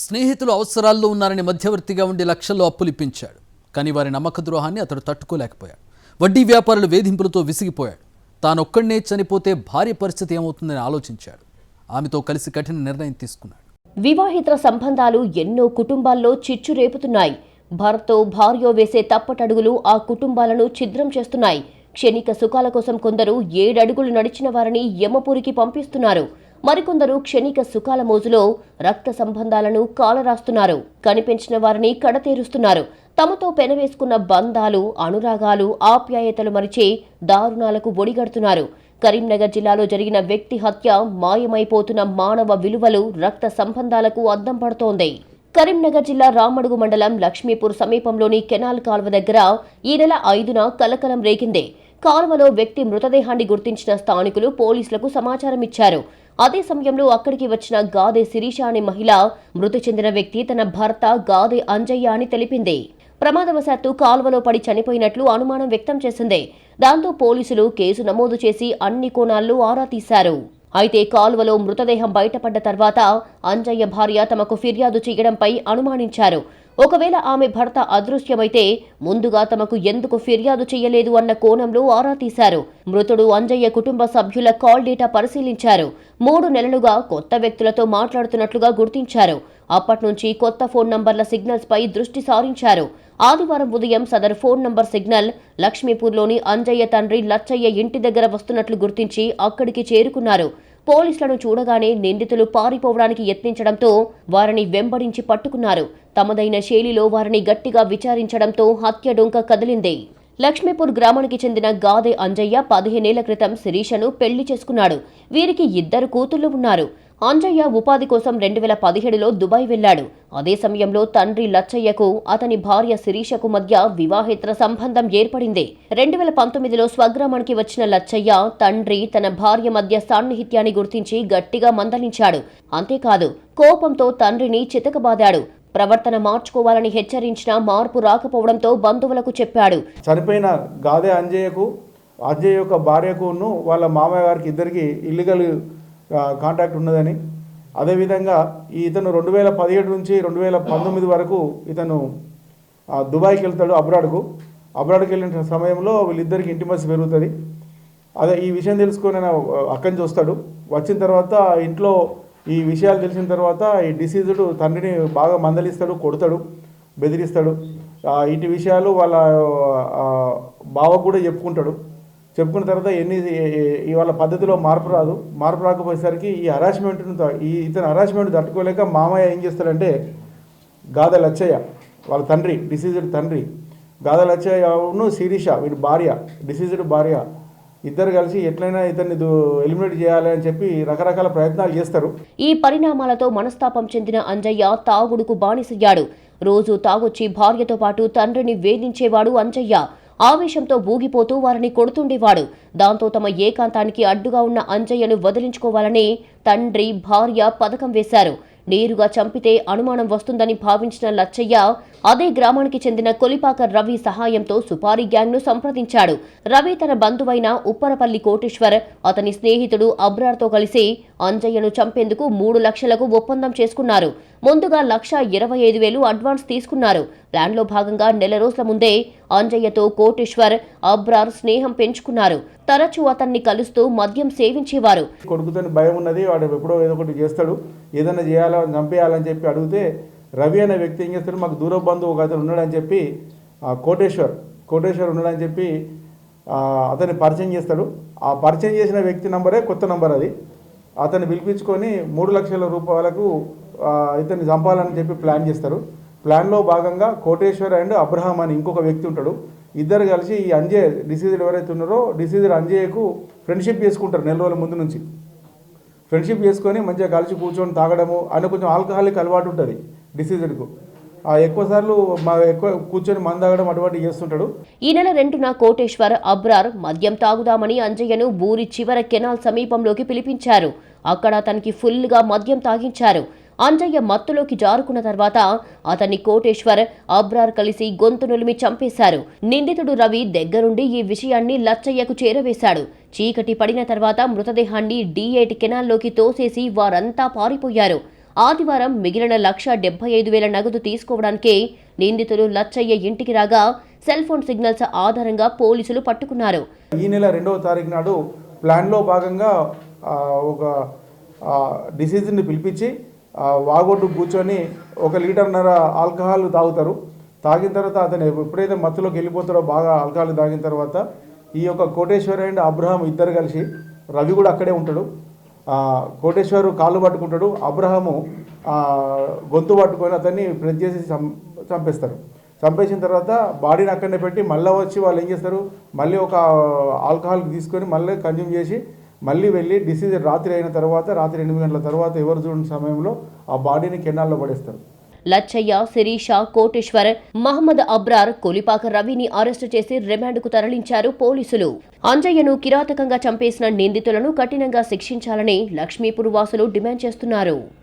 స్నేహితులు అవసరాల్లో ఉన్నారని మధ్యవర్తిగా ఉండి లక్షల్లో అప్పులిప్పించాడు. కానీ వారి నమ్మక ద్రోహాన్ని అతడు తట్టుకోలేకపోయాడు. వడ్డీ వ్యాపారుల వేధింపులతో విసిగిపోయాడు. తానొక్కడే చనిపోతే భార్య పరిస్థితి ఏమవుతుందని ఆలోచించాడు. ఆమెతో కలిసి కఠిన నిర్ణయం తీసుకున్నాడు. వివాహితర సంబంధాలు ఎన్నో కుటుంబాల్లో చిచ్చు రేపుతున్నాయి. భర్తో భార్యో వేసే తప్పటడుగులు ఆ కుటుంబాలను ఛిద్రం చేస్తున్నాయి. క్షణిక సుఖాల కోసం కొందరు 7 అడుగులు నడిచిన వారిని యమపురికి పంపిస్తున్నారు. మరికొందరు క్షణిక సుఖాల మోజులో రక్త సంబంధాలను కాలరాస్తున్నారు. కనిపించిన వారిని కడతేరుస్తున్నారు. తమతో పెనవేసుకున్న బంధాలు, అనురాగాలు, ఆప్యాయతలు మరిచి దారుణాలకు ఒడిగడుతున్నారు. కరీంనగర్ జిల్లాలో జరిగిన వ్యక్తి హత్య మాయమైపోతున్న మానవ విలువలు, రక్త సంబంధాలకు అద్దం పడుతోంది. కరీంనగర్ జిల్లా రామడుగు మండలం లక్ష్మీపూర్ సమీపంలోని కెనాల్ కాల్వ దగ్గర ఈ నెల 5న కలకలం రేగింది. కాల్వలో వ్యక్తి మృతదేహాన్ని గుర్తించిన స్థానికులు పోలీసులకు సమాచారం ఇచ్చారు. అదే సమయంలో అక్కడికి వచ్చిన గాదే శిరీష అనే మహిళ మృతి చెందిన వ్యక్తి తన భర్త గాదే అంజయ్య అని తెలిపింది. ప్రమాదవశాత్తు కాల్వలో పడి చనిపోయినట్లు అనుమానం వ్యక్తం చేసింది. దాంతో పోలీసులు కేసు నమోదు చేసి అన్ని కోణాల్లో ఆరా తీశారు. అయితే కాల్వలో మృతదేహం బయటపడ్డ తర్వాత అంజయ్య భార్య తమకు ఫిర్యాదు చేయడంపై అనుమానించారు. ఒకవేళ ఆమె భర్త అదృశ్యమైతే ముందుగా తమకు ఎందుకు ఫిర్యాదు చేయలేదు అన్న కోణంలో ఆరా తీశారు. మృతుడు అంజయ్య కుటుంబ సభ్యుల కాల్ డేటా పరిశీలించారు. 3 నెలలుగా కొత్త వ్యక్తులతో మాట్లాడుతున్నట్లుగా గుర్తించారు. అప్పట్నుంచి కొత్త ఫోన్ నంబర్ల సిగ్నల్స్ పై దృష్టి సారించారు. ఆదివారం ఉదయం సదరు ఫోన్ నంబర్ సిగ్నల్ లక్ష్మీపూర్లోని అంజయ్య తండ్రి లచ్చయ్య ఇంటి దగ్గర వస్తున్నట్లు గుర్తించి అక్కడికి చేరుకున్నారు. పోలీసులను చూడగానే నిందితులు పారిపోవడానికి యత్నించడంతో వారిని వెంబడించి పట్టుకున్నారు. తమదైన శైలిలో వారిని గట్టిగా విచారించడంతో హత్య డొంక కదిలింది. లక్ష్మీపూర్ గ్రామానికి చెందిన గాదే అంజయ్య 15 ఏళ్ల క్రితం శిరీషను పెళ్లి చేసుకున్నాడు. వీరికి 2 కూతుళ్లు ఉన్నారు. అంజయ్య ఉపాధి కోసం 2017లో దుబాయ్ వెళ్లాడు. అదే సమయంలో తండ్రి లచ్చయ్యకు అతని భార్య శిరీషకు మధ్య వివాహేతర సంబంధం ఏర్పడింది. 2019లో స్వగ్రామానికి వచ్చిన లచ్చయ్య తండ్రి తన భార్య మధ్య సాన్నిహిత్యాన్ని గుర్తించి గట్టిగా మందలించాడు. అంతేకాదు కోపంతో తండ్రిని చితకబాదాడు. ప్రవర్తన మార్చుకోవాలని హెచ్చరించినా మార్పు రాకపోవడంతో బంధువులకు చెప్పాడు. చనిపోయిన గాదే అంజయ్య యొక్క భార్యకును వాళ్ళ మామయ్య గారికి ఇద్దరికి ఇల్లీగల్ కాంటాక్ట్ ఉన్నదని, అదేవిధంగా ఇతను 2017 నుంచి 2019 వరకు ఇతను దుబాయ్కి వెళ్తాడు. అబ్రాడ్కి వెళ్ళిన సమయంలో వీళ్ళిద్దరికి ఇంటిమసీ పెరుగుతుంది. అదే ఈ విషయం తెలుసుకొని నేను అక్కడి నుంచి వస్తాడు. వచ్చిన తర్వాత ఇంట్లో ఈ విషయాలు తెలిసిన తర్వాత ఈ డిసీజుడు తండ్రిని బాగా మందలిస్తాడు, కొడతాడు, బెదిరిస్తాడు. ఇటు విషయాలు వాళ్ళ బావకు కూడా చెప్పుకున్న తర్వాత వాళ్ళ పద్ధతిలో మార్పు రాకపోయేసరికి ఇతను హరాస్మెంట్ తట్టుకోలేక మామయ్య ఏం చేస్తాడంటే గాదే లచ్చయ్య వాళ్ళ తండ్రి, డిసీజ్డ్ తండ్రి గాదే లచ్చయ్యను శిరీష వీడి భార్య, డిసీజ్డ్ భార్య ఇద్దరు కలిసి ఎట్లయినా ఇతన్ని ఎలిమినేట్ చేయాలి అని చెప్పి రకరకాల ప్రయత్నాలు చేస్తారు. ఈ పరిణామాలతో మనస్తాపం చెందిన అంజయ్య తాగుడుకు బానిసయ్యాడు. రోజు తాగొచ్చి భార్యతో పాటు తండ్రిని వేధించేవాడు అంజయ్య. ఆవేశంతో ఊగిపోతూ వారిని కొడుతుండేవాడు. దాంతో తమ ఏకాంతానికి అడ్డుగా ఉన్న అంజయ్యను వదిలించుకోవాలని తండ్రి, భార్య పథకం వేశారు. నేరుగా చంపితే అనుమానం వస్తుందని భావించిన లచ్చయ్య అదే గ్రామానికి చెందిన కొలిపాక రవి సహాయంతో సుపారీ గ్యాంగ్ను సంప్రదించాడు. రవి తన బంధువైన ఉప్పరపల్లి కోటేశ్వర్, అతని స్నేహితుడు అబ్రార్తో కలిసి అంజయ్యను చంపేందుకు 3 లక్షలకు ఒప్పందం చేసుకున్నారు. ముందుగా 1,25,000 అడ్వాన్స్ తీసుకున్నారు. ప్లాన్లో భాగంగా నెల రోజుల ముందే అంజయ్యతో కోటేశ్వర్, అబ్రార్ స్నేహం పెంచుకున్నారు. తరచూ అతన్ని కలుస్తూ మద్యం సేవించేవారు. కొడుకుతో భయం ఉన్నది, వాడు ఎప్పుడో ఏదో ఒకటి చేస్తాడు, ఏదైనా చేయాలని చంపేయాలని చెప్పి అడిగితే రవి అనే వ్యక్తి ఏం చేస్తాడు, మాకు దూర బంధువు ఒక అతను ఉన్నాడని చెప్పి కోటేశ్వర్ ఉన్నాడని చెప్పి అతన్ని పరిచయం చేస్తాడు. ఆ పరిచయం చేసిన వ్యక్తి నంబరే కొత్త నంబర్ అది. అతన్ని పిలిపించుకొని 3 లక్షల రూపాయలకు ఇతన్ని చంపాలని చెప్పి ప్లాన్ చేస్తారు. ప్లాన్లో భాగంగా కోటేశ్వర్ అండ్ అబ్రహాం అని ఇంకొక వ్యక్తి ఉంటాడు. ఇద్దరు కలిసి ఈ అంజయ్ డిసీజ్డ్ ఎవరైతే ఉన్నారో డిసీజ్డ్ అంజయ్యకు ఫ్రెండ్షిప్ చేసుకుంటారు. 4 రోజుల ముందు నుంచి ఫ్రెండ్షిప్ చేసుకొని మంచిగా కలిసి కూర్చొని తాగడము అని కొంచెం ఆల్కహాలిక్ అలవాటు ఉంటుంది డిసీజ్డ్కు. ఎక్కువసార్లు ఎక్కువ కూర్చొని మందు తాగడం అటువంటివి చేస్తుంటాడు. ఈ నెల 2న కోటేశ్వర్, అబ్రార్ మద్యం తాగుదామని అంజయ్యను ఊరి చివర కెనాల్ సమీపంలోకి పిలిపించారు. అక్కడ అతనికి ఫుల్గా మద్యం తాగించారు. అంజయ్య మత్తులోకి జారుకున్న తర్వాత అతన్ని కోటేశ్వర్, అబ్రార్ కలిసి గొంతు నులిమి చంపేశారు. నిందితుడు రవి దగ్గరుండి ఈ విషయాన్ని లచ్చయ్యకు చేరవేశాడు. చీకటి పడిన తర్వాత మృతదేహాన్ని D8 కెనాల్లోకి తోసేసి వారంతా పారిపోయారు. ఆదివారం మిగిలిన 1,75,000 నగదు తీసుకోవడానికే నిందితులు లచ్చయ్య ఇంటికి రాగా సెల్ ఫోన్ సిగ్నల్స్ ఆధారంగా పోలీసులు పట్టుకున్నారు. ఈ నెల 2వ తారీఖు నాడు ప్లాన్లో భాగంగా ఒక డిసీజ్ని పిలిపించి వాగొడ్డు కూర్చొని 1.5 లీటర్ ఆల్కహాల్ తాగుతారు. తాగిన తర్వాత అతను ఎప్పుడైతే మత్తులోకి వెళ్ళిపోతారో బాగా ఆల్కహాల్ తాగిన తర్వాత ఈ యొక్క కోటేశ్వర్ అండ్ అబ్రహాం ఇద్దరు కలిసి, రవి కూడా అక్కడే ఉంటాడు, కోటేశ్వరు కాళ్ళు పట్టుకుంటాడు, అబ్రహాము గొంతు పట్టుకొని అతన్ని ప్రెస్ చేసి చంపేస్తారు. చంపేసిన తర్వాత బాడీని అక్కడనే పెట్టి మళ్ళీ వచ్చి వాళ్ళు ఏం చేస్తారు, మళ్ళీ ఒక ఆల్కహాల్ తీసుకొని మళ్ళీ కన్జ్యూమ్ చేసి మళ్ళీ వెళ్ళి డిసీజ్ రాత్రి అయిన తర్వాత, రాత్రి 8 గంటల తర్వాత ఎవరు చూడని సమయంలో ఆ బాడీని కెనాల్లో పడేస్తారు. లచ్చయ్య, శిరీష, కోటేశ్వర్, మహమ్మద్ అబ్రార్, కొలిపాక రవిని అరెస్టు చేసి రిమాండ్కు తరలించారు పోలీసులు. అంజయ్యను కిరాతకంగా చంపేసిన నిందితులను కఠినంగా శిక్షించాలని లక్ష్మీపూర్ వాసులు డిమాండ్ చేస్తున్నారు.